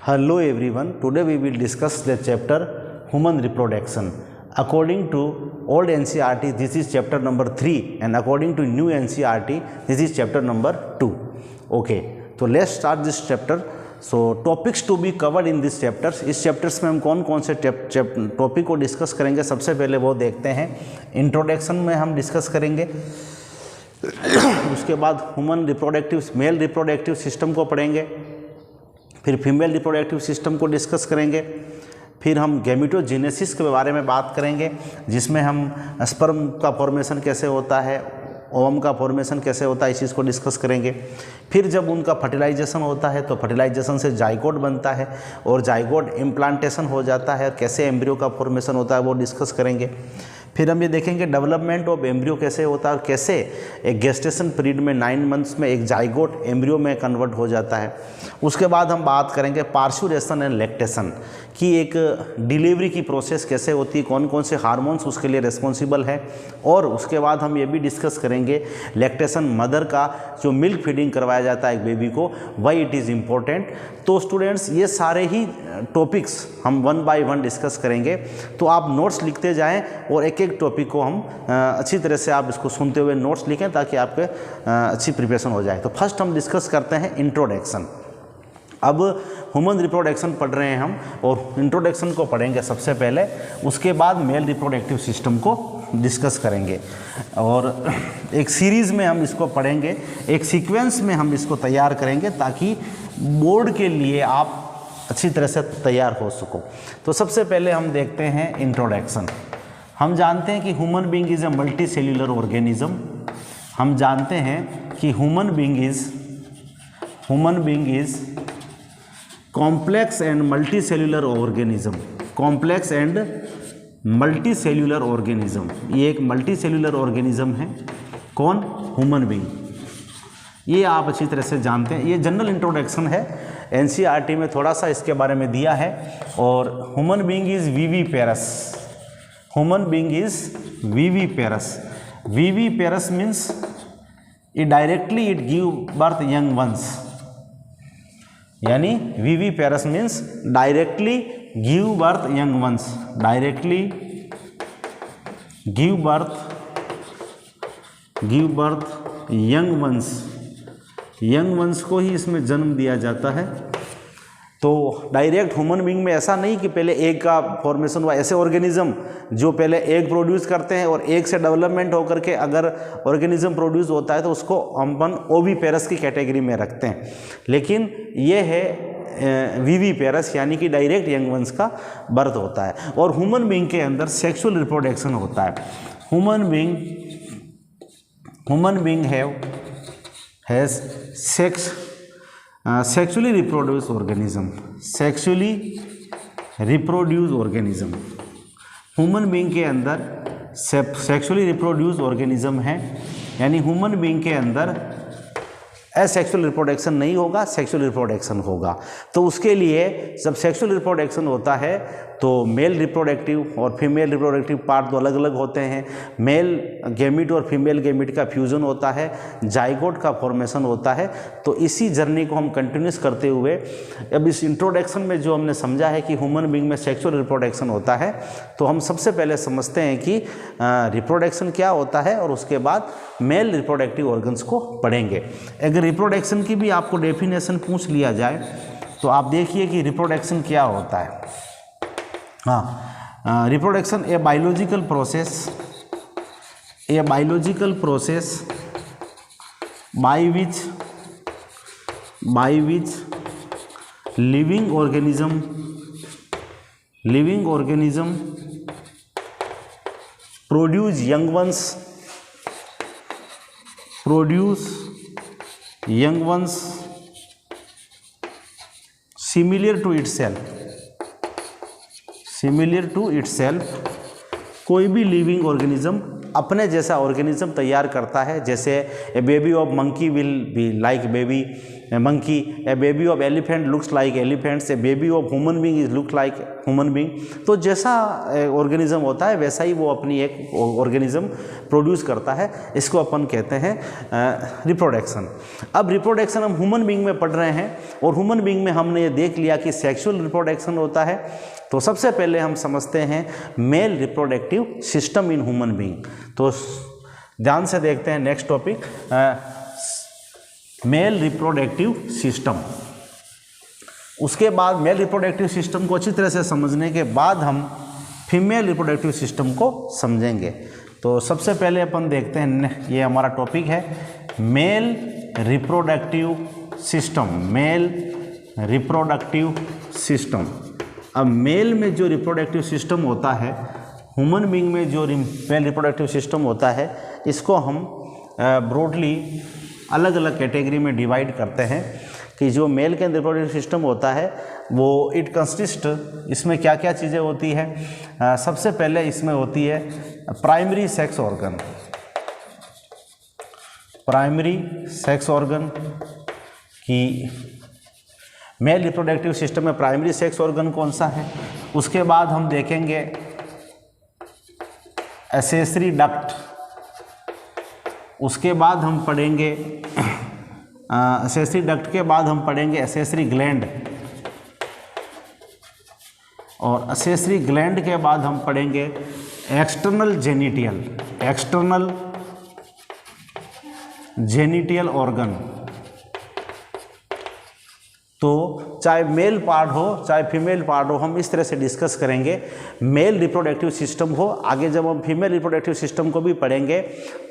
Hello everyone, today we will discuss the chapter Human Reproduction. According to old NCERT, this is chapter number 3 and according to new NCERT, this is chapter number 2. Okay, so let's start this chapter. So topics to be covered in this chapters. इस chapters में हम कौन कौन से topic को discuss करेंगे, सबसे पहले वो देखते हैं. इंट्रोडक्शन में हम डिस्कस करेंगे, उसके बाद human reproductive male reproductive system को पढ़ेंगे, फिर फीमेल रिप्रोडक्टिव सिस्टम को डिस्कस करेंगे, फिर हम गैमेटोजेनेसिस के बारे में बात करेंगे जिसमें हम स्पर्म का फॉर्मेशन कैसे होता है, ओवम का फॉर्मेशन कैसे होता है, इस चीज़ को डिस्कस करेंगे. फिर जब उनका फर्टिलाइजेशन होता है तो फर्टिलाइजेशन से जाइगोट बनता है और जाइगोट इम्प्लांटेशन हो जाता है, कैसे एम्ब्रियो का फॉर्मेशन होता है वो डिस्कस करेंगे. फिर हम ये देखेंगे डेवलपमेंट ऑफ एम्ब्रियो कैसे होता है और कैसे एक गेस्टेशन पीरियड में 9 मंथ्स में एक जाइगोट एम्ब्रियो में कन्वर्ट हो जाता है. उसके बाद हम बात करेंगे पार्चुरेशन एंड लैक्टेशन की एक डिलीवरी की प्रोसेस कैसे होती है, कौन कौन से हार्मोन्स उसके लिए रिस्पॉन्सिबल है. और उसके बाद हम ये भी डिस्कस करेंगे लैक्टेशन मदर का जो मिल्क फीडिंग करवाया जाता है एक बेबी को, वाई इट इज़ इम्पोर्टेंट. तो स्टूडेंट्स ये सारे ही टॉपिक्स हम 1 बाय 1 डिस्कस करेंगे, तो आप नोट्स लिखते जाएं और एक एक टॉपिक को हम अच्छी तरह से आप इसको सुनते हुए नोट्स लिखें ताकि आपके अच्छी प्रिपरेशन हो जाए. तो फर्स्ट हम डिस्कस करते हैं इंट्रोडक्शन. अब ह्यूमन रिप्रोडक्शन पढ़ रहे हैं हम और इंट्रोडक्शन को पढ़ेंगे सबसे पहले, उसके बाद मेल रिप्रोडक्टिव सिस्टम को डिस्कस करेंगे और एक सीरीज़ में हम इसको पढ़ेंगे, एक सीक्वेंस में हम इसको तैयार करेंगे ताकि बोर्ड के लिए आप अच्छी तरह से तैयार हो सको. तो सबसे पहले हम देखते हैं इंट्रोडक्शन. हम जानते हैं कि human being is a multi cellular organism. हम जानते हैं कि human being is complex and multi cellular organism. Complex and multi cellular organism, ये एक मल्टी सेल्यूलर ऑर्गेनिज्म है. कौन? Human being. ये आप अच्छी तरह से जानते हैं. ये जनरल इंट्रोडक्शन है, एनसीईआरटी में थोड़ा सा इसके बारे में दिया है. और human being is viviparous. Human being is viviparous. Viviparous means it directly it give birth young ones, यानी viviparous means directly give birth young ones. Directly give birth young ones. Young ones को ही इसमें जन्म दिया जाता है. तो direct human being में ऐसा नहीं कि पहले एग का फॉर्मेशन हुआ. ऐसे ऑर्गेनिज्म जो पहले एग प्रोड्यूस करते हैं और एग से डेवलपमेंट होकर के अगर ऑर्गेनिज्म प्रोड्यूस होता है तो उसको हम ओविपेरस की कैटेगरी में रखते हैं. लेकिन ये है विविपेरस, यानी कि डायरेक्ट यंग वंस का बर्थ होता है. और ह्यूमन बीइंग के अंदर सेक्सुअल रिप्रोडक्शन होता है. Human being has sexually reproduced organism. Sexually reproduced organism. Human being के अंदर सेक्सुअली रिप्रोड्यूस ऑर्गेनिज्म है, यानी ह्यूमन बीइंग के अंदर एसेक्सुअल रिप्रोडक्शन नहीं होगा, सेक्सुअल रिप्रोडक्शन होगा. तो उसके लिए जब सेक्सुअल रिप्रोडक्शन होता है तो मेल रिप्रोडक्टिव और फीमेल रिप्रोडक्टिव पार्ट दो अलग अलग होते हैं. मेल गैमिट और फीमेल गैमिट का फ्यूजन होता है, जाइगोट का फॉर्मेशन होता है. तो इसी जर्नी को हम कंटिन्यूस करते हुए अब इस इंट्रोडक्शन में जो हमने समझा है कि ह्यूमन बीइंग में सेक्सुअल रिप्रोडक्शन होता है, तो हम सबसे पहले समझते हैं कि रिप्रोडक्शन क्या होता है और उसके बाद मेल रिप्रोडक्टिव ऑर्गन्स को पढ़ेंगे. अगर रिप्रोडक्शन की भी आपको डेफिनेशन पूछ लिया जाए तो आप देखिए कि रिप्रोडक्शन क्या होता है. हाँ, reproduction a biological process by which living organism produce young ones similar to itself. कोई भी लिविंग ऑर्गेनिज्म अपने जैसा ऑर्गेनिज्म तैयार करता है. जैसे a baby of monkey will be like baby, monkey, a baby of elephant looks like elephants, a baby of human being is look like human being। तो जैसा ऑर्गेनिज्म होता है वैसा ही वो अपनी एक ऑर्गेनिज्म प्रोड्यूस करता है, इसको अपन कहते हैं रिप्रोडक्शन। अब रिप्रोडक्शन हम ह्यूमन बीइंग में पढ़ रहे हैं और ह्यूमन बीइंग में हमने ये देख लिया कि सेक्सुअल रिप्रोडक्शन होता है। तो सबसे पहले हम समझते हैं male reproductive system in human being. तो ध्यान से देखते हैं next topic, male reproductive system. उसके बाद मेल रिप्रोडक्टिव सिस्टम को अच्छी तरह से समझने के बाद हम फीमेल रिप्रोडक्टिव सिस्टम को समझेंगे। तो सबसे पहले अपन देखते हैं, ये हमारा टॉपिक है male reproductive system, male reproductive system. अब मेल में जो रिप्रोडक्टिव सिस्टम होता है, ह्यूमन बीइंग में जो मेल रिप्रोडक्टिव सिस्टम होता है, इसको हम ब्रॉडली अलग अलग कैटेगरी में डिवाइड करते हैं कि जो मेल के रिप्रोडक्टिव सिस्टम होता है वो इट कंसिस्ट, इसमें क्या क्या चीज़ें होती है। सबसे पहले इसमें होती है primary sex organ. Primary sex organ की मेल रिप्रोडक्टिव सिस्टम में प्राइमरी सेक्स ऑर्गन कौन सा है। उसके बाद हम देखेंगे एसेसरी डक्ट। उसके बाद हम पढ़ेंगे एसेसरी डक्ट के बाद हम पढ़ेंगे एसेसरी ग्लैंड, और एसेसरी ग्लैंड के बाद हम पढ़ेंगे एक्सटर्नल जेनिटियल, एक्सटर्नल जेनिटियल ऑर्गन। तो चाहे मेल पार्ट हो चाहे फीमेल पार्ट हो, हम इस तरह से डिस्कस करेंगे। मेल रिप्रोडक्टिव सिस्टम हो, आगे जब हम फीमेल रिप्रोडक्टिव सिस्टम को भी पढ़ेंगे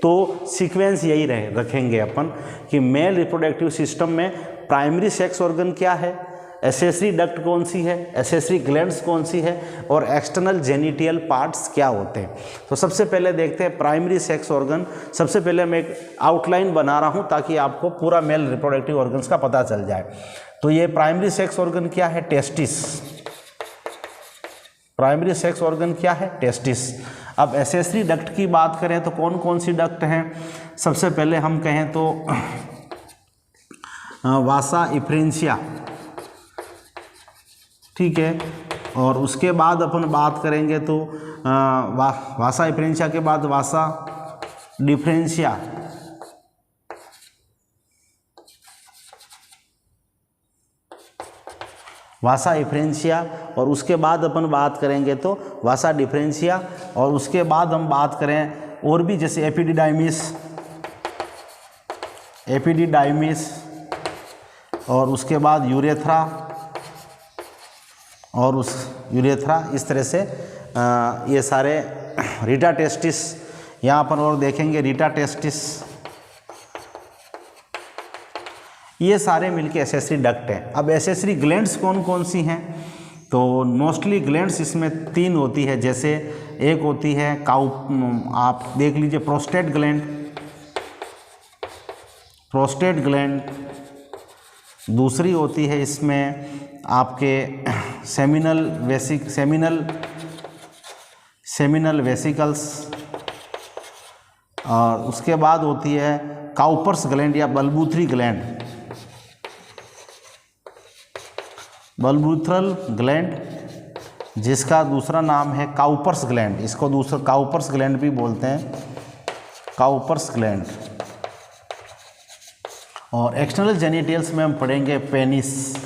तो सीक्वेंस यही रखेंगे अपन कि मेल रिप्रोडक्टिव सिस्टम में प्राइमरी सेक्स ऑर्गन क्या है, एसेसरी डक्ट कौन सी है, एसेसरी ग्लैंड्स कौन सी है, और एक्सटर्नल जेनिटियल पार्ट्स क्या होते हैं। तो सबसे पहले देखते हैं प्राइमरी सेक्स ऑर्गन। सबसे पहले मैं एक आउटलाइन बना रहा हूँ ताकि आपको पूरा मेल रिप्रोडक्टिव ऑर्गन्स का पता चल जाए। तो ये प्राइमरी सेक्स ऑर्गन क्या है, टेस्टिस। प्राइमरी सेक्स ऑर्गन क्या है, टेस्टिस। अब एसेसरी डक्ट की बात करें तो कौन कौन सी डक्ट हैं। सबसे पहले हम कहें तो वासा इफ्रेंशिया, ठीक है। और उसके बाद अपन बात करेंगे तो वासा इफ्रेंशिया के बाद वासा डिफ्रेंशिया, वासा इफ्रेंशिया, और उसके बाद अपन बात करेंगे तो वासा डिफ्रेंशिया, और उसके बाद हम बात करें और भी जैसे एपिडिडाइमिस, एपिडिडाइमिस, और उसके बाद यूरेथ्रा, और उस यूरेथ्रा, इस तरह से ये सारे रीटा टेस्टिस, यहाँ अपन और देखेंगे रीटा टेस्टिस, ये सारे मिलके एसेसरी डक्ट हैं। अब एसेसरी ग्लैंड्स कौन कौन सी हैं, तो मोस्टली ग्लैंड्स इसमें 3 होती है। जैसे एक होती है आप देख लीजिए प्रोस्टेट ग्लैंड, प्रोस्टेट ग्लैंड। दूसरी होती है इसमें आपके सेमिनल वेसिकल्स, और उसके बाद होती है काउपर्स ग्लैंड या बल्बूथरी ग्लैंड, बल्बूथरल ग्लैंड, जिसका दूसरा नाम है काउपर्स ग्लैंड। इसको दूसरा काउपर्स ग्लैंड भी बोलते हैं, काउपर्स ग्लैंड। और एक्सटर्नल जेनिटल्स में हम पढ़ेंगे पेनिस।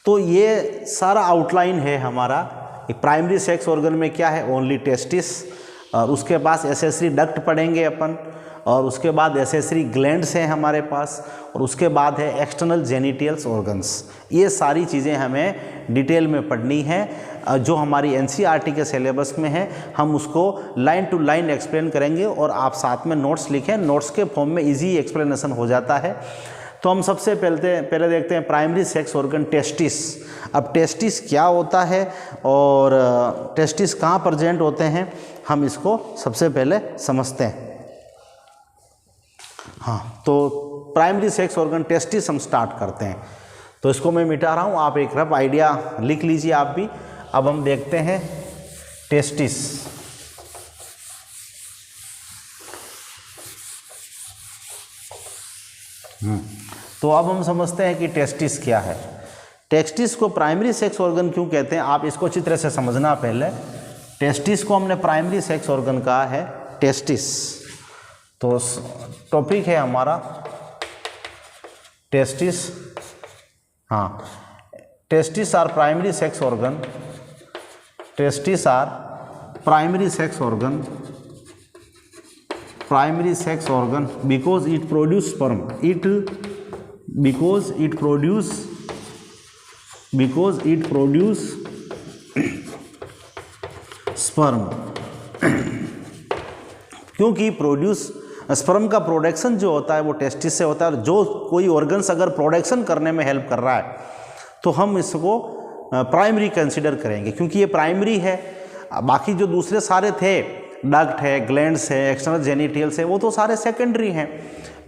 तो ये सारा आउटलाइन है हमारा। एक प्राइमरी सेक्स ऑर्गन में क्या है, ओनली टेस्टिस, और उसके पास एसेसरी डक्ट पढ़ेंगे अपन, और उसके बाद एसेसरी ग्लैंड्स हैं हमारे पास, और उसके बाद है एक्सटर्नल जेनिटल्स ऑर्गन्स। ये सारी चीज़ें हमें डिटेल में पढ़नी है, जो हमारी एनसीईआरटी के सिलेबस में है। हम उसको लाइन टू लाइन एक्सप्लेन करेंगे, और आप साथ में नोट्स लिखें, नोट्स के फॉर्म में इजी एक्सप्लेनेशन हो जाता है। तो हम सबसे पहले देखते हैं प्राइमरी सेक्स ऑर्गन टेस्टिस। अब टेस्टिस क्या होता है और टेस्टिस कहाँ प्रेजेंट होते हैं, हम इसको सबसे पहले समझते हैं। हाँ, तो प्राइमरी सेक्स ऑर्गन टेस्टिस हम स्टार्ट करते हैं। तो इसको मैं मिटा रहा हूँ, आप एक रफ आइडिया लिख लीजिए आप भी। अब हम देखते हैं टेस्टिस। तो अब हम समझते हैं कि टेस्टिस क्या है। टेस्टिस को प्राइमरी सेक्स ऑर्गन क्यों कहते हैं, आप इसको अच्छी तरह से समझना। पहले टेस्टिस को हमने प्राइमरी सेक्स ऑर्गन कहा है, टेस्टिस। तो टॉपिक है हमारा टेस्टिस। हाँ, testis are primary sex organ, testis are primary sex organ, primary sex organ because it produce sperm, because it produce sperm। क्योंकि प्रोड्यूस स्पर्म का प्रोडक्शन जो होता है वो टेस्टिस से होता है, और जो कोई ऑर्गन्स अगर प्रोडक्शन करने में हेल्प कर रहा है तो हम इसको प्राइमरी कंसिडर करेंगे, क्योंकि ये प्राइमरी है। बाकी जो दूसरे सारे थे, डक्ट है, ग्लैंड्स है, एक्सटर्नल जेनिटल्स है, वो तो सारे सेकेंडरी हैं।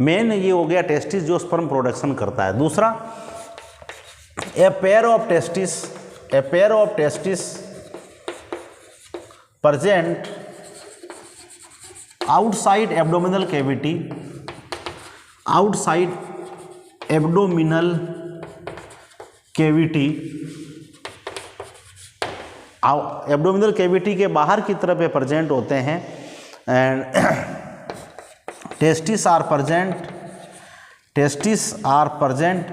मेन ये हो गया टेस्टिस जो स्पर्म प्रोडक्शन करता है। दूसरा, a pair of testis present outside abdominal cavity, outside abdominal cavity, abdominal cavity के बाहर की तरफ ये प्रेजेंट होते हैं। And testis are present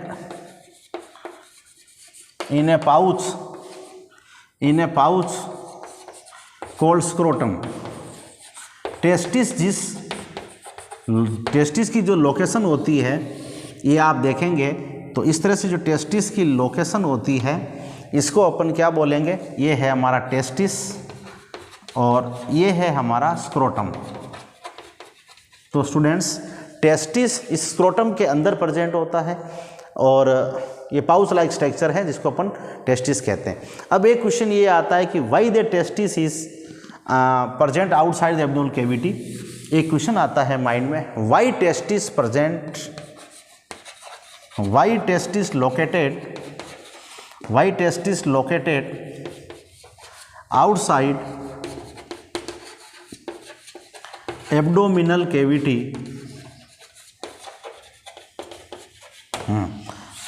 in a pouch called scrotum। टेस्टिस की जो लोकेशन होती है, ये आप देखेंगे तो इस तरह से जो टेस्टिस की लोकेशन होती है, इसको अपन क्या बोलेंगे, ये है हमारा टेस्टिस और ये है हमारा स्क्रोटम। तो स्टूडेंट्स, टेस्टिस इस स्क्रोटम के अंदर प्रेजेंट होता है और ये पाउच लाइक स्ट्रक्चर है जिसको अपन टेस्टिस कहते हैं। अब एक क्वेश्चन ये आता है कि why the testis is present outside the abdominal cavity. एक क्वेश्चन आता है माइंड में, why testis present, why testis located outside abdominal cavity.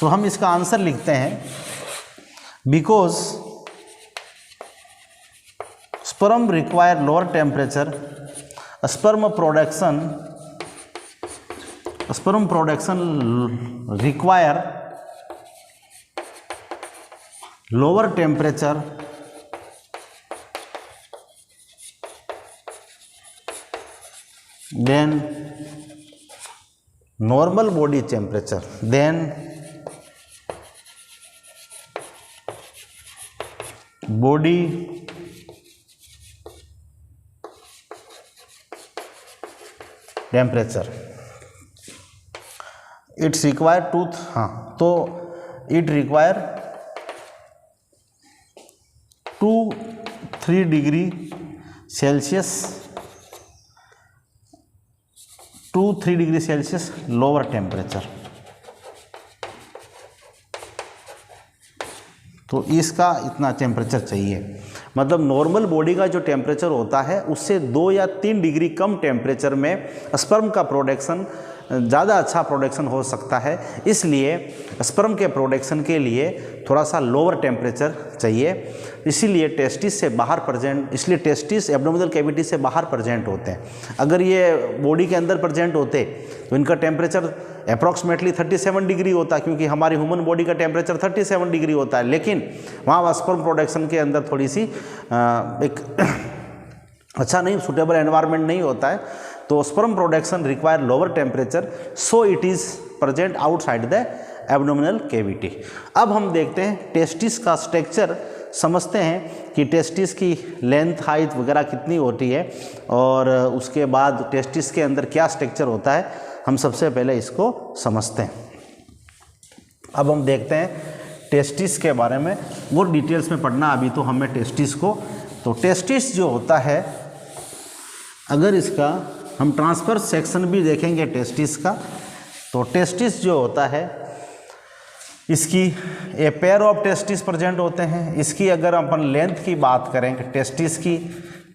तो हम इसका आंसर लिखते हैं, because sperm require lower temperature, sperm production require lower temperature then normal body temperature, then body temperature। It's require तो it require 2-3 degree Celsius, 2-3 degree Celsius lower temperature. तो इसका इतना temperature चाहिए, मतलब नॉर्मल बॉडी का जो टेम्परेचर होता है उससे 2 या 3 डिग्री कम टेम्परेचर में स्पर्म का प्रोडक्शन ज़्यादा अच्छा प्रोडक्शन हो सकता है। इसलिए स्पर्म के प्रोडक्शन के लिए थोड़ा सा लोअर टेम्परेचर चाहिए। इसीलिए टेस्टिस से बाहर प्रेजेंट, इसलिए टेस्टिस एब्डोमिनल कैविटी से बाहर प्रेजेंट होते हैं। अगर ये बॉडी के अंदर प्रेजेंट होते तो इनका टेम्परेचर अप्रॉक्सीमेटली 37 डिग्री होता, क्योंकि हमारी ह्यूमन बॉडी का टेम्परेचर 37 डिग्री होता है। लेकिन वहाँ स्पर्म प्रोडक्शन के अंदर थोड़ी सी एक अच्छा नहीं, सूटेबल एनवायरनमेंट नहीं होता है, तो sperm production require lower temperature, so it is present outside the abdominal cavity. अब हम देखते हैं टेस्टिस का स्ट्रक्चर, समझते हैं कि टेस्टिस की लेंथ, हाइट वगैरह कितनी होती है और उसके बाद टेस्टिस के अंदर क्या स्ट्रक्चर होता है, हम सबसे पहले इसको समझते हैं। अब हम देखते हैं टेस्टिस के बारे में, वो डिटेल्स में पढ़ना अभी तो हमें टेस्टिस को। तो टेस्टिस जो होता है, अगर इसका हम ट्रांसफर सेक्शन भी देखेंगे टेस्टिस का, तो टेस्टिस जो होता है इसकी ए पेयर ऑफ टेस्टिस प्रेजेंट होते हैं। इसकी अगर अपन लेंथ की बात करें, टेस्टिस की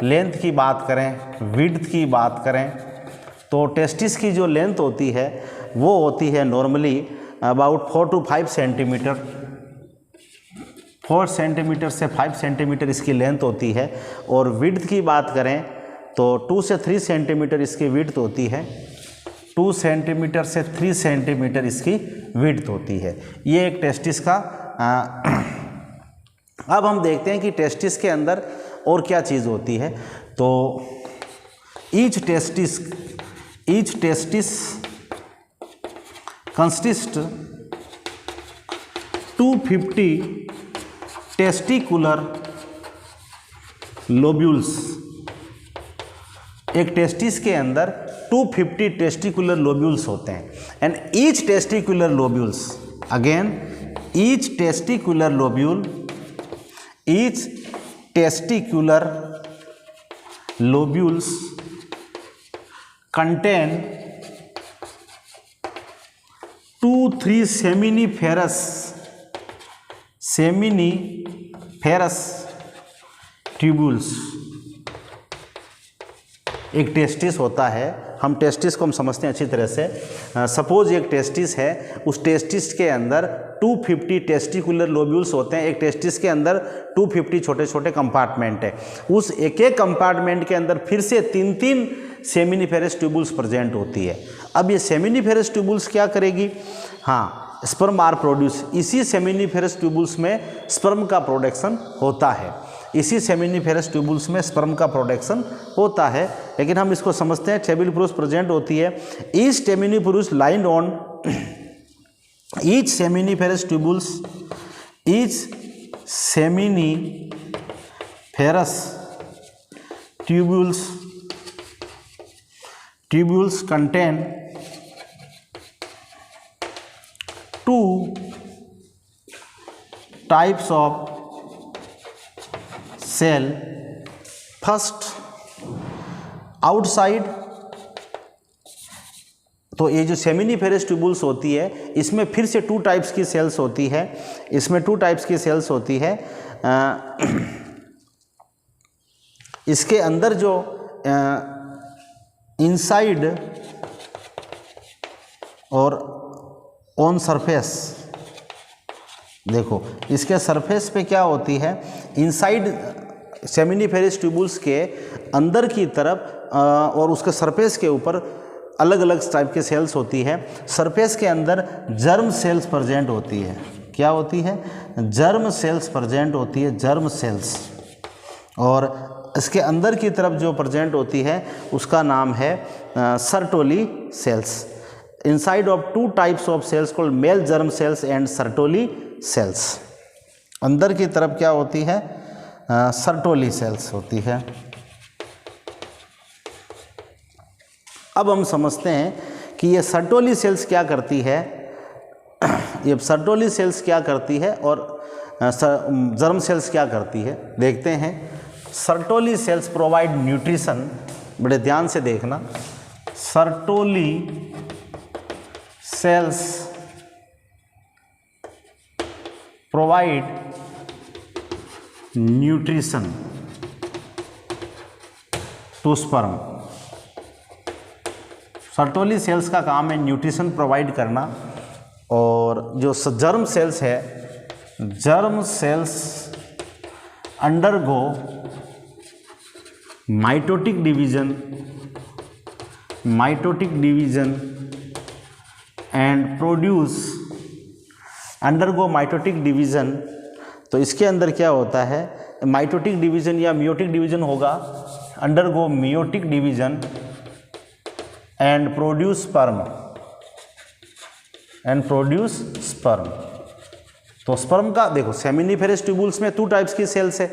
लेंथ की बात करें, विड्थ की बात करें, तो टेस्टिस की जो लेंथ होती है वो होती है normally about 4 to 5 centimetre, 4 centimetre से 5 सेंटीमीटर इसकी लेंथ होती है। और विड्थ की बात करें तो 2 से 3 सेंटीमीटर इसकी विड्थ होती है, 2 सेंटीमीटर से 3 सेंटीमीटर इसकी विड्थ होती है। ये एक टेस्टिस का अब हम देखते हैं कि टेस्टिस के अंदर और क्या चीज़ होती है। तो each testis consist 250 testicular lobules. एक टेस्टिस के अंदर 250 टेस्टिकुलर लोब्यूल्स होते हैं। And each testicular lobules, again each testicular lobules contain 2-3 seminiferous tubules. एक टेस्टिस होता है, हम टेस्टिस को हम समझते हैं अच्छी तरह से। सपोज एक टेस्टिस है, उस टेस्टिस के अंदर 250 टेस्टिकुलर लोब्यूल्स होते हैं। एक टेस्टिस के अंदर 250 छोटे छोटे कंपार्टमेंट है। उस एक एक कंपार्टमेंट के अंदर फिर से 3-3 सेमिनिफेरस ट्यूब्यूल्स प्रेजेंट होती है। अब ये सेमिनिफेरस ट्यूब्यूल्स क्या करेगी? हाँ, स्पर्म आर प्रोड्यूस। इसी सेमिनिफेरस ट्यूब्यूल्स में स्पर्म का प्रोडक्शन होता है, इसी सेमिनिफेरस ट्यूब्यूल्स में स्पर्म का प्रोडक्शन होता है। लेकिन हम इसको समझते हैं टेबिलिफेरस प्रेजेंट होती है। Each tubuliferous line on each seminiferous tubules contain 2 types of cell. First outside, तो ये जो सेमिनिफेरस ट्यूब्यूल्स होती है इसमें फिर से 2 टाइप्स की सेल्स होती है। इसमें 2 टाइप्स की सेल्स होती है। इसके अंदर जो इनसाइड और ऑन सरफेस, देखो इसके सरफेस पे क्या होती है, इनसाइड सेमिनिफेरस ट्यूब्यूल्स के अंदर की तरफ और उसके सरफेस के ऊपर अलग अलग टाइप के सेल्स होती है। सरफेस के अंदर जर्म सेल्स प्रेजेंट होती है। क्या होती है? जर्म सेल्स प्रेजेंट होती है, जर्म सेल्स। और इसके अंदर की तरफ जो प्रेजेंट होती है उसका नाम है Sertoli cells. Inside of 2 types of cells called male germ cells and Sertoli cells. अंदर की तरफ क्या होती है? सर्टोली सेल्स होती है। अब हम समझते हैं कि ये सर्टोली सेल्स क्या करती है, ये सर्टोली सेल्स क्या करती है और जर्म सेल्स क्या करती है, देखते हैं। सर्टोली सेल्स प्रोवाइड न्यूट्रिशन, बड़े ध्यान से देखना। Sertoli cells provide nutrition to sperm. Sertoli cells का काम है न्यूट्रिशन प्रोवाइड करना। और जो जर्म सेल्स है, germ cells undergo mitotic division and produce, undergo mitotic division. तो इसके अंदर क्या होता है, माइटोटिक डिवीजन या मियोटिक डिवीजन होगा। Undergo meiotic division and produce sperm. तो स्पर्म का देखो, सेमिनिफेरस ट्यूब्यूल्स में 2 टाइप्स की सेल्स है।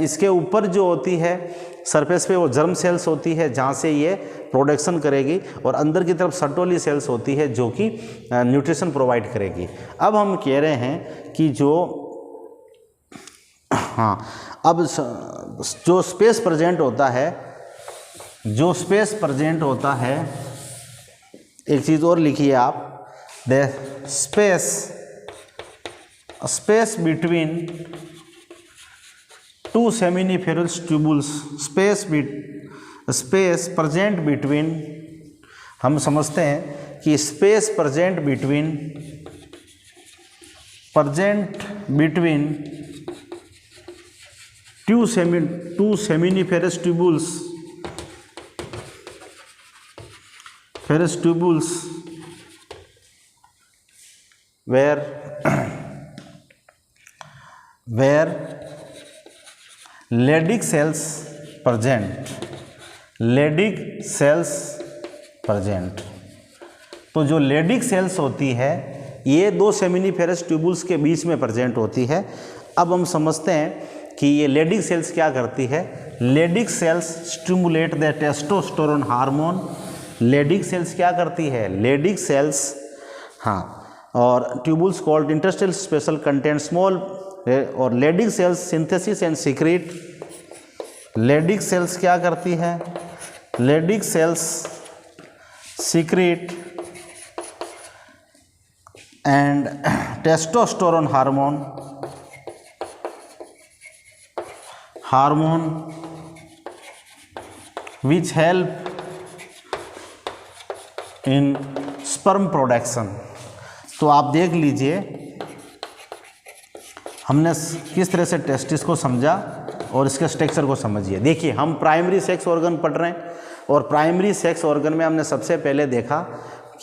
इसके ऊपर जो होती है सरफेस पे वो जर्म सेल्स होती है जहाँ से ये प्रोडक्शन करेगी, और अंदर की तरफ सर्टोली सेल्स होती है जो कि न्यूट्रिशन प्रोवाइड करेगी। अब हम कह रहे हैं कि जो अब जो स्पेस प्रेजेंट होता है, एक चीज़ और लिखिए आप, the space between 2 seminiferous tubules, space present between, हम समझते हैं कि space present between present between two seminiferous tubules where Leydig cells present। तो जो Leydig सेल्स होती है ये दो सेमिनिफेरस ट्यूबुल्स के बीच में प्रेजेंट होती है। अब हम समझते हैं कि ये Leydig सेल्स क्या करती है। Leydig cells stimulate the testosterone hormone. Leydig cells क्या करती है, Leydig सेल्स, हाँ, और tubules called interstitial special content small, और Leydig cells synthesis and secrete. Leydig cells क्या करती है, Leydig cells secrete and testosterone hormone which help in sperm production. तो आप देख लीजिए हमने किस तरह से टेस्टिस को समझा और इसके स्ट्रक्चर को समझिए। देखिए हम प्राइमरी सेक्स ऑर्गन पढ़ रहे हैं और प्राइमरी सेक्स ऑर्गन में हमने सबसे पहले देखा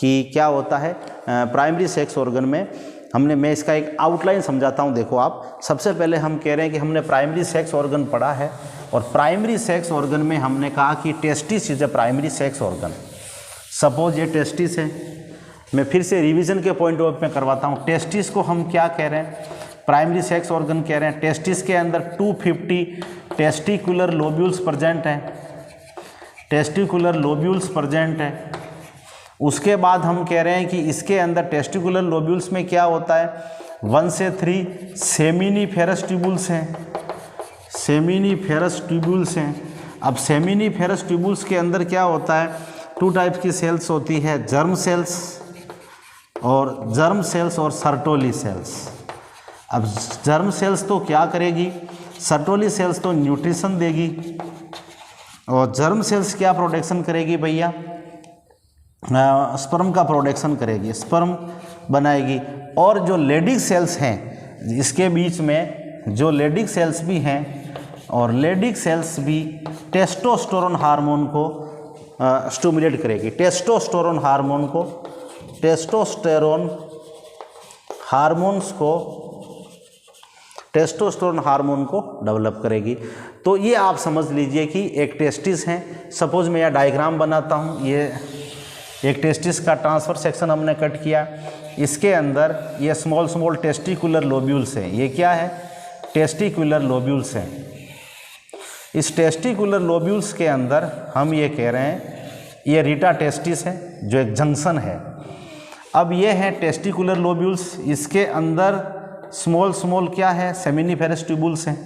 कि क्या होता है। प्राइमरी सेक्स ऑर्गन में मैं इसका एक आउटलाइन समझाता हूँ। देखो आप, सबसे पहले हम कह रहे हैं कि हमने प्राइमरी सेक्स ऑर्गन पढ़ा है और प्राइमरी सेक्स ऑर्गन में हमने कहा कि testis is a primary sex organ. Suppose ये टेस्टिस है, मैं फिर से रिवीजन के पॉइंट ऑफ में करवाता हूँ। टेस्टिस को हम क्या कह रहे हैं, प्राइमरी सेक्स ऑर्गन कह रहे हैं। टेस्टिस के अंदर 250 टेस्टिकुलर लोब्यूल्स प्रेजेंट हैं, टेस्टिकुलर लोब्यूल्स प्रेजेंट हैं। उसके बाद हम कह रहे हैं कि इसके अंदर टेस्टिकुलर लोब्यूल्स में क्या होता है, 1 से 3 सेमिनिफेरस ट्यूबुल्स हैं, सेमिनिफेरस ट्यूबुल्स हैं। अब सेमिनिफेरस ट्यूबुल्स के अंदर क्या होता है, 2 टाइप की सेल्स होती है, जर्म सेल्स और सर्टोली सेल्स। अब जर्म सेल्स तो क्या करेगी, सर्टोली सेल्स तो न्यूट्रिशन देगी और जर्म सेल्स क्या प्रोडक्शन करेगी भैया, स्पर्म का प्रोडक्शन करेगी, स्पर्म बनाएगी। और जो Leydig सेल्स हैं इसके बीच में, जो Leydig सेल्स भी हैं और Leydig सेल्स भी टेस्टोस्टेरोन हार्मोन को स्टिमुलेट करेगी, टेस्टोस्टेरोन हार्मोन को डेवलप करेगी। तो ये आप समझ लीजिए कि एक टेस्टिस हैं। सपोज मैं यह डायग्राम बनाता हूँ, ये एक टेस्टिस का ट्रांसफर सेक्शन हमने कट किया, इसके अंदर ये स्मॉल टेस्टिकुलर लोब्यूल्स हैं। ये क्या है, टेस्टिकुलर लोब्यूल्स हैं। इस टेस्टिकुलर लोब्यूल्स के अंदर हम ये कह रहे हैं ये रीटा टेस्टिस है जो एक जंक्शन है। अब ये है टेस्टिकुलर लोब्यूल्स, इसके अंदर स्मॉल क्या है, सेमिनिफेरस ट्यूबुल्स हैं।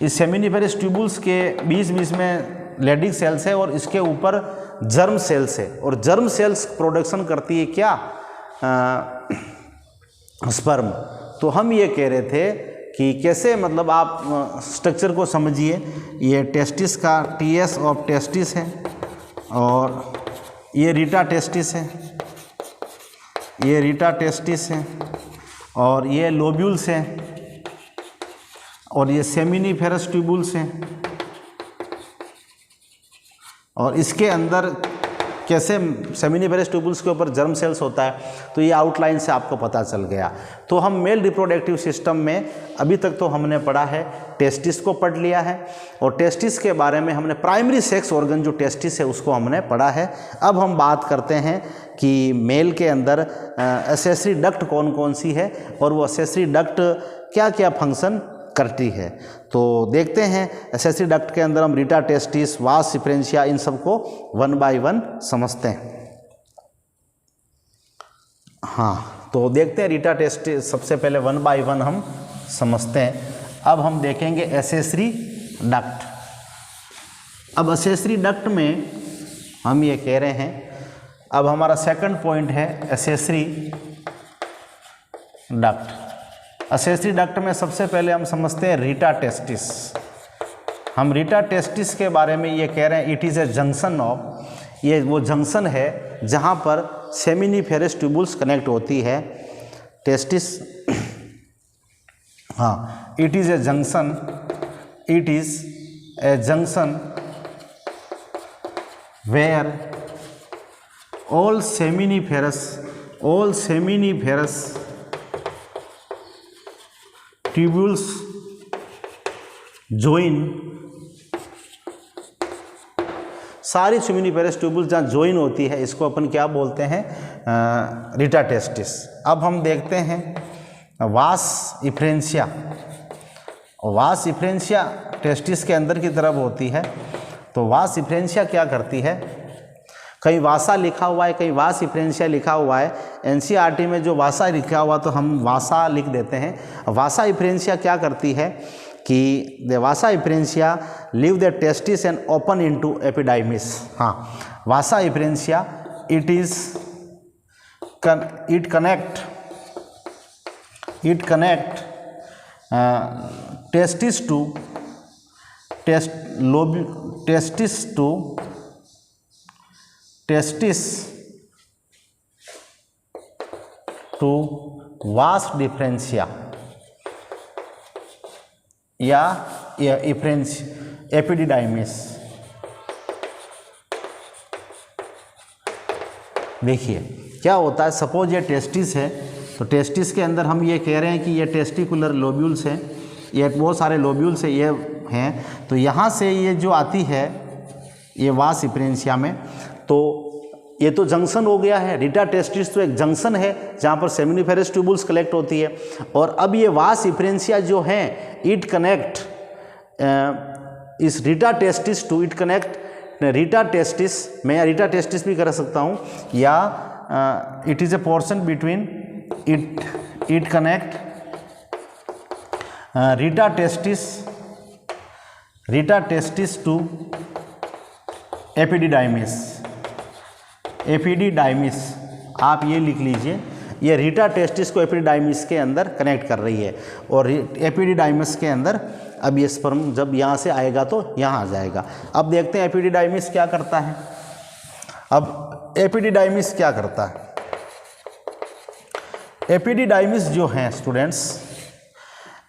इस सेमिनिफेरस ट्यूबुल्स के बीच में Leydig सेल्स है और इसके ऊपर जर्म सेल्स है और जर्म सेल्स प्रोडक्शन करती है क्या, स्पर्म। तो हम ये कह रहे थे कि कैसे, मतलब आप स्ट्रक्चर को समझिए। ये टेस्टिस का TS ऑफ टेस्टिस है और ये रीटा टेस्टिस है, ये रीटा टेस्टिस है और ये लोब्यूल्स हैं और ये सेमिनिफेरस ट्यूबुल्स हैं। और इसके अंदर कैसे सेमिनिफेरस ट्यूबुल्स के ऊपर जर्म सेल्स होता है, तो ये आउटलाइन से आपको पता चल गया। तो हम मेल रिप्रोडक्टिव सिस्टम में अभी तक तो हमने पढ़ा है, टेस्टिस को पढ़ लिया है और टेस्टिस के बारे में हमने प्राइमरी सेक्स ऑर्गन जो टेस्टिस है उसको हमने पढ़ा है। अब हम बात करते हैं कि मेल के अंदर एसेसरी डक्ट कौन कौन सी है और वो एसेसरी डक्ट क्या क्या फंक्शन करती है। तो देखते हैं एसेसरी डक्ट के अंदर हम रीटा टेस्टिस, वास सिफ्रेंशिया, इन सबको 1 बाय 1 समझते हैं। हाँ, तो देखते हैं रीटा टेस्टिस सबसे पहले 1 बाय 1 हम समझते हैं। अब हम देखेंगे एसेसरी डक्ट। अब एसेसरी डक्ट में हम ये कह रहे हैं, अब हमारा सेकंड पॉइंट है एसेसरी डक्ट। एसेसरी डक्ट में सबसे पहले हम समझते हैं रीटा टेस्टिस। हम रीटा टेस्टिस के बारे में ये कह रहे हैं, it is A junction of, ये वो जंक्शन है जहाँ पर सेमिनिफेरस ट्यूबुल्स कनेक्ट होती है। टेस्टिस हाँ, it is A junction, it is A junction where all seminiferous tubules join, सारी सेमिनिफेरस ट्यूबुल्स जहाँ ज्वाइन होती है इसको अपन क्या बोलते हैं, रिटा टेस्टिस। अब हम देखते हैं वास इफ्रेंशिया। वास इफ्रेंशिया टेस्टिस के अंदर की तरफ होती है। तो वास इफ्रेंशिया क्या करती है, कहीं वासा लिखा हुआ है, कहीं वास इफ्रेंशिया लिखा हुआ है। एनसीईआरटी में जो वासा लिखा हुआ तो हम वासा लिख देते हैं। वासा इफ्रेंशिया क्या करती है कि the vasa efferentia leave the testis and open into epididymis. हाँ, vasa efferentia it connect testis to vas deferentia या एपिडिडाइमिस। देखिए क्या होता है, सपोज ये टेस्टिस है, तो टेस्टिस के अंदर हम ये कह रहे हैं कि ये टेस्टिकुलर लोब्यूल्स हैं, ये बहुत सारे लोब्यूल्स ये हैं। तो यहाँ से ये जो आती है ये वास इफ्रेंशिया में, तो ये तो जंक्शन हो गया है। रिटा टेस्टिस तो एक जंक्शन है जहाँ पर सेमिनिफेरस ट्यूबुल्स कलेक्ट होती है। और अब ये वास इफ्रेंशिया जो है it connect is rete testis to, it connect rete testis, मैं रिटा टेस्टिस भी कर सकता हूँ, या it is a portion between it connect rete testis to epididymis. आप ये लिख लीजिए, ये रिटा टेस्टिस को एपिडिडाइमिस के अंदर कनेक्ट कर रही है, और एपिडिडाइमिस के अंदर अब ये स्पर्म जब यहाँ से आएगा तो यहाँ आ जाएगा। अब देखते हैं एपिडिडाइमिस क्या करता है। अब एपिडिडाइमिस क्या करता है, एपिडिडाइमिस जो है students,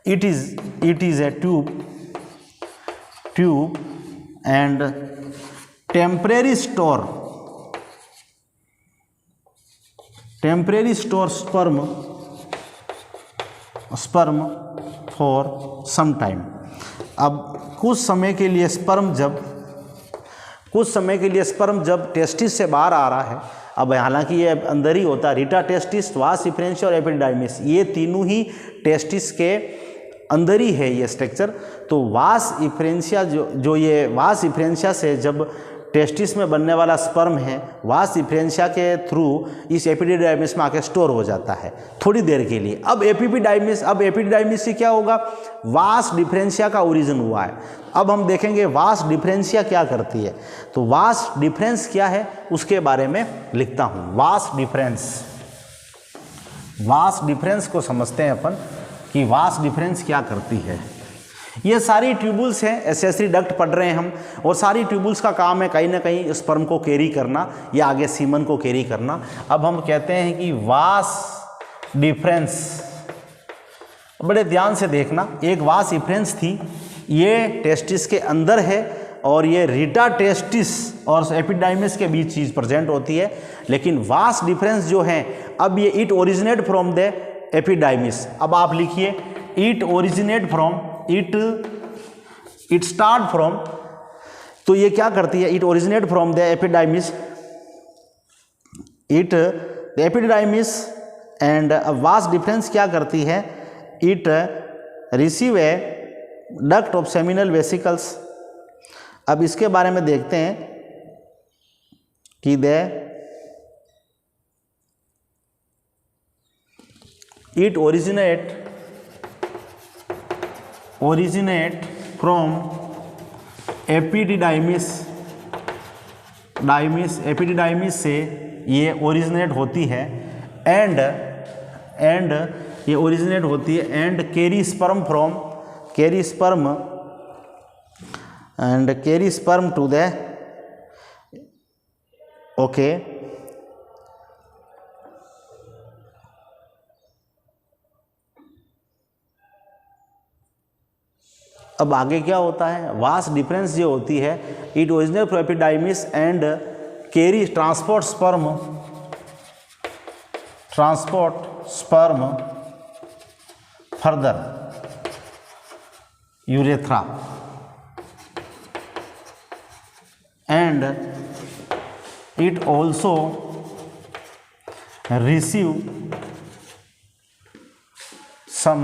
it is a tube and temporary store sperm for some time. अब कुछ समय के लिए स्पर्म जब टेस्टिस से बाहर आ रहा है, अब हालांकि ये अंदर ही होता है, रिटा टेस्टिस, वास इफ्रेंशिया और एपिडिडाइमिस, ये तीनों ही टेस्टिस के अंदर ही है ये स्ट्रक्चर। तो वास इफ्रेंशिया जो ये वास इफ्रेंशिया से जब टेस्टिस में बनने वाला स्पर्म है, वास इफ्रेंशिया के थ्रू इस एपिडिडाइमिस में आके स्टोर हो जाता है थोड़ी देर के लिए। अब एपिडिडाइमिस से क्या होगा, वास डिफरेंशिया का ओरिजिन हुआ है। अब हम देखेंगे वास डिफरेंशिया क्या करती है। तो वास डिफरेंस क्या है उसके बारे में लिखता हूँ। वास डिफरेंस को समझते हैं अपन कि वास डिफरेंस क्या करती है। ये सारी ट्यूबुल्स हैं, एसेसरी डक्ट पढ़ रहे हैं हम, और सारी ट्यूबुल्स का काम है कहीं ना कहीं स्पर्म को कैरी करना या आगे सीमन को कैरी करना। अब हम कहते हैं कि वास डिफरेंस, बड़े ध्यान से देखना, एक वास डिफरेंस थी, ये टेस्टिस के अंदर है, और ये रिटा टेस्टिस और एपिडाइमिस के बीच चीज़ प्रेजेंट होती है। लेकिन वास डिफरेंस जो है, अब ये it originate from the epididymis. अब आप लिखिए, it originate from, it start from, तो ये क्या करती है, it originate from the epididymis, the epididymis and vas deferens क्या करती है, it receive a duct of seminal vesicles. अब इसके बारे में देखते हैं कि it originate from epididymis, epididymis से ये ओरिजिनेट होती है, एंड ये ओरिजिनेट होती है, and carry sperm to the, okay, अब आगे क्या होता है, वास डिफरेंस जो होती है, it original from epididymis and carry transport sperm further urethra and it also receive some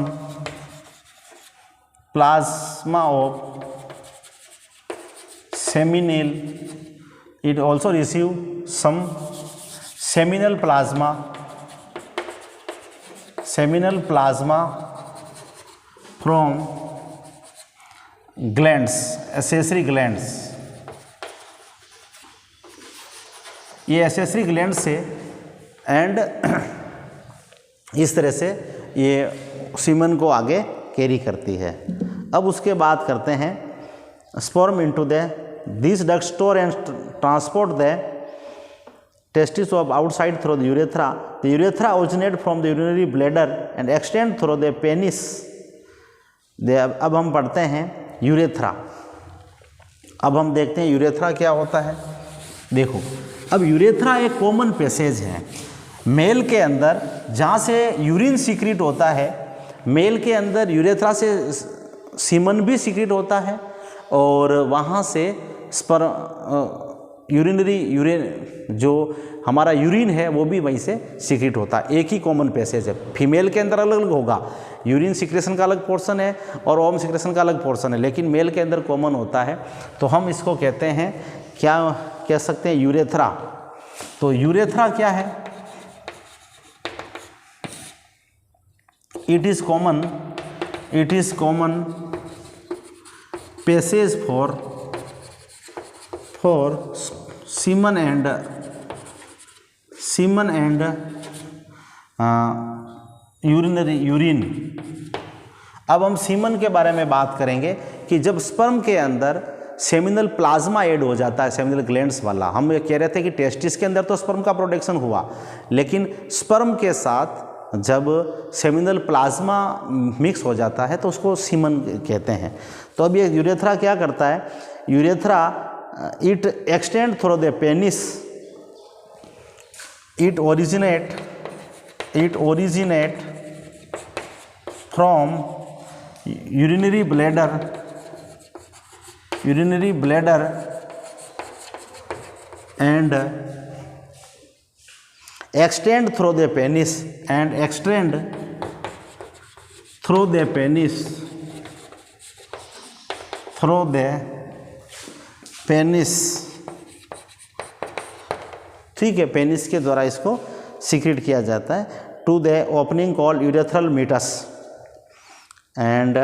plasma of seminal, it also receive some seminal plasma from glands, accessory glands. ये accessory gland से and इस तरह से ये semen को आगे carry करती है। अब उसके बाद करते हैं sperm into the this duct store and transport the testis of outside through the urethra. The urethra originate from the urinary bladder and extend through the penis. अब हम पढ़ते हैं यूरेथ्रा। अब हम देखते हैं यूरेथ्रा क्या होता है। देखो, अब यूरेथ्रा एक कॉमन पैसेज है मेल के अंदर, जहाँ से यूरिन सीक्रेट होता है। मेल के अंदर यूरेथ्रा से सीमन भी सीक्रेट होता है और वहाँ से यूरिन जो हमारा यूरिन है वो भी वहीं से सीक्रेट होता है। एक ही कॉमन पैसेज है। फीमेल के अंदर अलग अलग होगा, यूरिन सिक्रेशन का अलग पोर्शन है और ओवम सिक्रेशन का अलग पोर्शन है, लेकिन मेल के अंदर कॉमन होता है। तो हम इसको कहते हैं, क्या कह सकते हैं, यूरेथ्रा। तो यूरेथ्रा क्या है, it is common passage for semen and urine. अब हम सीमन के बारे में बात करेंगे कि जब स्पर्म के अंदर सेमिनल प्लाज्मा ऐड हो जाता है, सेमिनल ग्लैंड्स वाला। हम ये कह रहे थे कि टेस्टिस के अंदर तो स्पर्म का प्रोडक्शन हुआ, लेकिन स्पर्म के साथ जब सेमिनल प्लाज्मा मिक्स हो जाता है तो उसको सीमन कहते हैं। तो अब ये यूरेथ्रा क्या करता है, urethra it extend through the penis, it originate from urinary bladder and extend through the penis ठीक है, पेनिस के द्वारा इसको सीक्रेट किया जाता है to the opening called urethral meatus and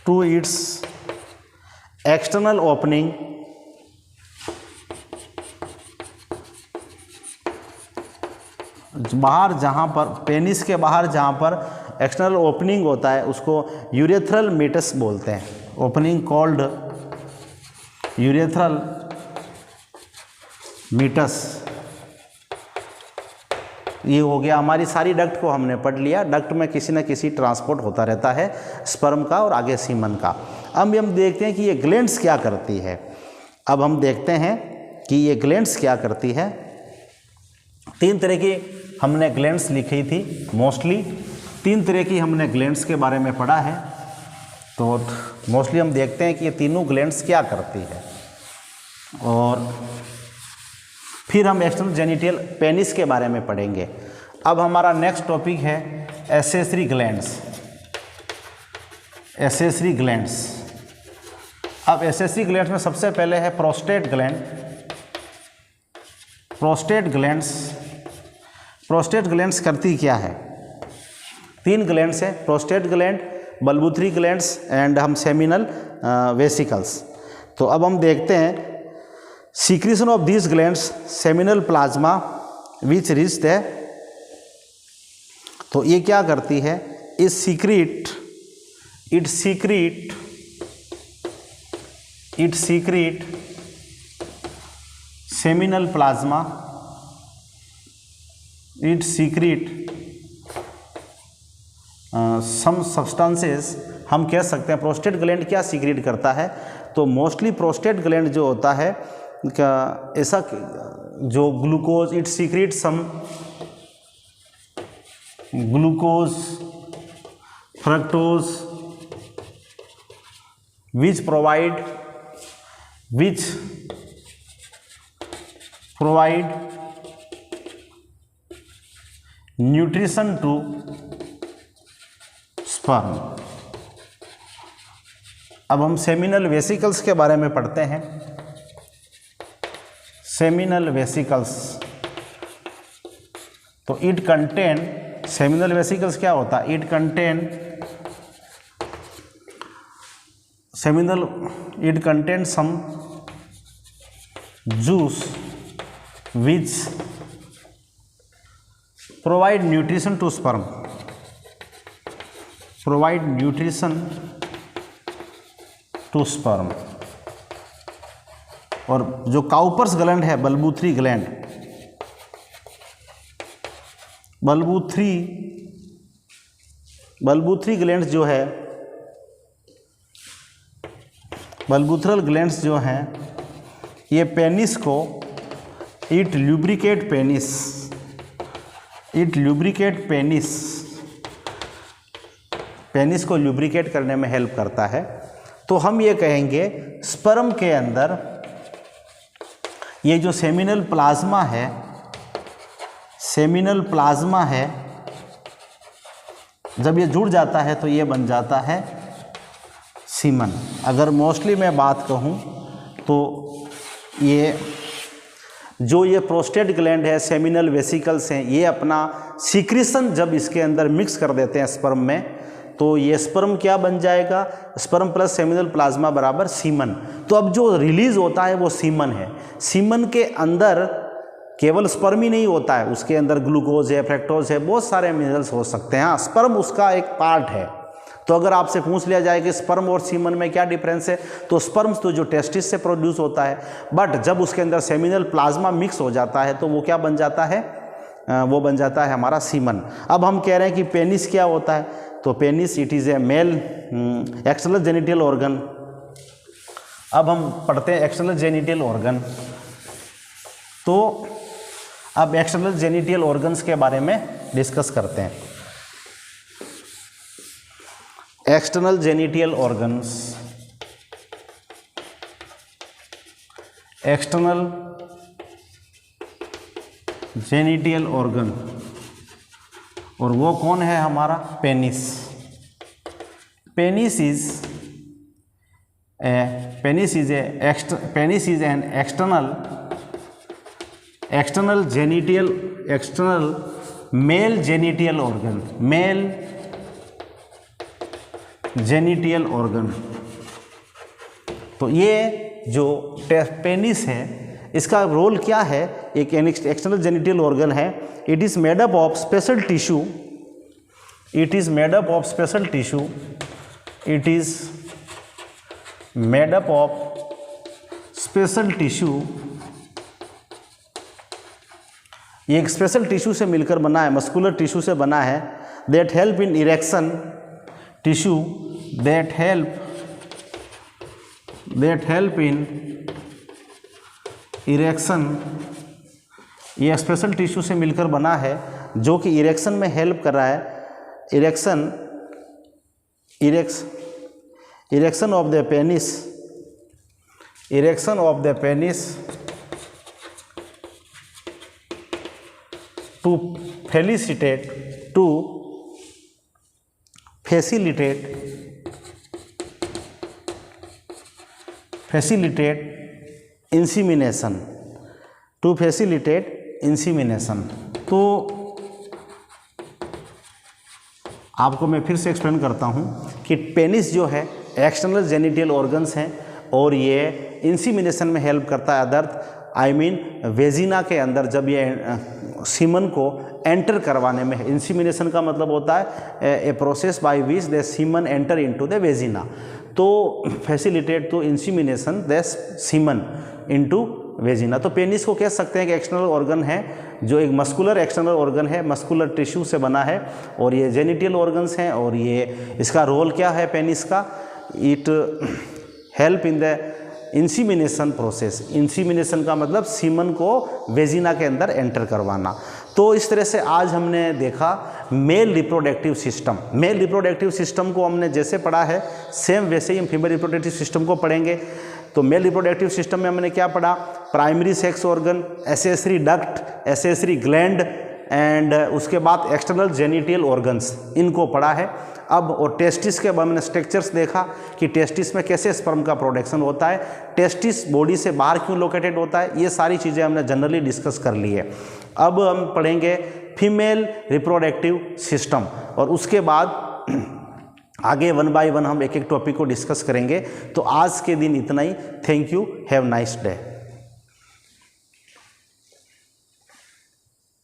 to its external opening बाहर, जहाँ पर पेनिस के बाहर जहाँ पर एक्सटर्नल ओपनिंग होता है उसको यूरेथ्रल मीटस बोलते हैं। Opening called urethral meatus. ये हो गया, हमारी सारी डक्ट को हमने पढ़ लिया। डक्ट में किसी न किसी ट्रांसपोर्ट होता रहता है स्पर्म का और आगे सीमन का। अब हम देखते हैं कि ये ग्लैंड्स क्या करती है। अब हम देखते हैं कि ये ग्लैंड्स क्या करती है। 3 तरह की हमने ग्लैंड्स लिखी थी, मोस्टली 3 तरह की हमने ग्लैंड्स के बारे में पढ़ा है। तो मोस्टली हम देखते हैं कि ये तीनों ग्लैंड्स क्या करती है और फिर हम एक्सटर्नल जेनिटल पेनिस के बारे में पढ़ेंगे। अब हमारा नेक्स्ट टॉपिक है एसेसरी ग्लैंड्स। अब एसेसरी ग्लैंड्स में सबसे पहले है प्रोस्टेट ग्लैंड्स करती क्या है। 3 ग्लैंड्स है, प्रोस्टेट ग्लैंड, बल्बुथरी ग्लैंड्स एंड हम सेमिनल वेसिकल्स। तो अब हम देखते हैं secretion of these glands seminal plasma which reach the. तो ये क्या करती है, it secret seminal plasma, it secrete some substances हम कह सकते हैं प्रोस्टेट ग्लैंड क्या सीक्रेट करता है, तो मोस्टली प्रोस्टेट ग्लैंड जो होता है क्या ऐसा जो glucose, it secrete some glucose, fructose which provide nutrition to sperm। अब हम सेमिनल वेसिकल्स के बारे में पढ़ते हैं। सेमिनल वेसिकल्स, तो इट कंटेन, सेमिनल वेसिकल्स क्या होता है, it contain seminal, it contains some juice which provide nutrition to sperm, provide nutrition to sperm। और जो काउपर्स ग्लैंड है, बल्बूथ्री ग्लैंड, बल्बूथ्री ग्लैंड जो है, बल्बूथरल ग्लैंड्स जो हैं ये पेनिस को, it lubricate penis, it lubricate penis, penis को ल्यूब्रिकेट करने में हेल्प करता है। तो हम ये कहेंगे स्पर्म के अंदर ये जो सेमिनल प्लाज्मा है, सेमिनल प्लाज्मा है, जब ये जुड़ जाता है तो ये बन जाता है सीमन। अगर मोस्टली मैं बात कहूँ तो ये जो ये प्रोस्टेट ग्लैंड है, सेमिनल वेसिकल्स हैं, ये अपना सीक्रेशन जब इसके अंदर मिक्स कर देते हैं स्पर्म में, तो ये स्पर्म क्या बन जाएगा, स्पर्म प्लस सेमिनल प्लाज्मा बराबर सीमन। तो अब जो रिलीज होता है वो सीमन है। सीमन के अंदर केवल स्पर्म ही नहीं होता है, उसके अंदर ग्लूकोज है, फ्रक्टोज है, बहुत सारे मिनरल्स हो सकते हैं। हाँ, स्पर्म उसका एक पार्ट है। तो अगर आपसे पूछ लिया जाए कि स्पर्म और सीमन में क्या डिफरेंस है, तो स्पर्म तो जो टेस्टिस से प्रोड्यूस होता है, बट जब उसके अंदर सेमिनल प्लाज्मा मिक्स हो जाता है तो वो क्या बन जाता है, वो बन जाता है हमारा सीमन। अब हम कह रहे हैं कि पेनिस क्या होता है, तो penis it is A male external genital organ. अब हम पढ़ते हैं एक्सटर्नल जेनिटल ऑर्गन। तो अब एक्सटर्नल जेनिटल ऑर्गन्स के बारे में डिस्कस करते हैं। External genital organs, external genital organ, और वो कौन है हमारा, penis. Penis is an external mail genital organ, mail genital organ. तो ये जो पेनिस है इसका रोल क्या है, एक एक्सटर्नल जेनिटल ऑर्गन है। It is made up of special tissue, it is made up of special tissue, it is made up of special tissue. ये एक स्पेशल टिश्यू से मिलकर बना है, मस्कुलर टिश्यू से बना है। That help in erection, tissue that help in erection. ये स्पेशल टिश्यू से मिलकर बना है जो कि इरेक्शन में हेल्प कर रहा है। Erection of the penis, erection of the penis to facilitate insemination, to facilitate insemination। तो आपको मैं फिर से एक्सप्लेन करता हूँ कि पेनिस जो है एक्सटर्नल जेनिटल ऑर्गन्स हैं और ये इंसीमिनेशन में हेल्प करता है। अदर्थ आई मीन वेजिना के अंदर जब ये सीमन को एंटर करवाने में, इंसीमिनेशन का मतलब होता है a process by which the semen enter into the vagina. तो facilitate to insemination the semen into vagina. तो पेनिस को कह सकते हैं कि एक्सटर्नल ऑर्गन है, जो एक मस्कुलर एक्सटर्नल ऑर्गन है, मस्कुलर टिश्यू से बना है, और ये जेनिटल ऑर्गन्स हैं। और ये इसका रोल क्या है पेनिस का? It help in the insemination process. Insemination का मतलब सीमन को वेजिना के अंदर एंटर करवाना। तो इस तरह से आज हमने देखा male reproductive system. Male reproductive system को हमने जैसे पढ़ा है सेम वैसे ही हम फीमेल रिप्रोडक्टिव सिस्टम को पढ़ेंगे। तो मेल रिप्रोडक्टिव सिस्टम में हमने क्या पढ़ा? Primary sex organ, accessory duct, accessory gland and उसके बाद एक्सटर्नल जेनिटल ऑर्गन्स, इनको पढ़ा है। अब और टेस्टिस के हमने स्ट्रक्चर्स देखा कि टेस्टिस में कैसे स्पर्म का प्रोडक्शन होता है, टेस्टिस बॉडी से बाहर क्यों लोकेटेड होता है, ये सारी चीज़ें हमने जनरली डिस्कस कर ली है। अब हम पढ़ेंगे फीमेल रिप्रोडक्टिव सिस्टम, और उसके बाद आगे 1 बाय 1 हम एक एक टॉपिक को डिस्कस करेंगे। तो आज के दिन इतना ही। Thank you, have nice day.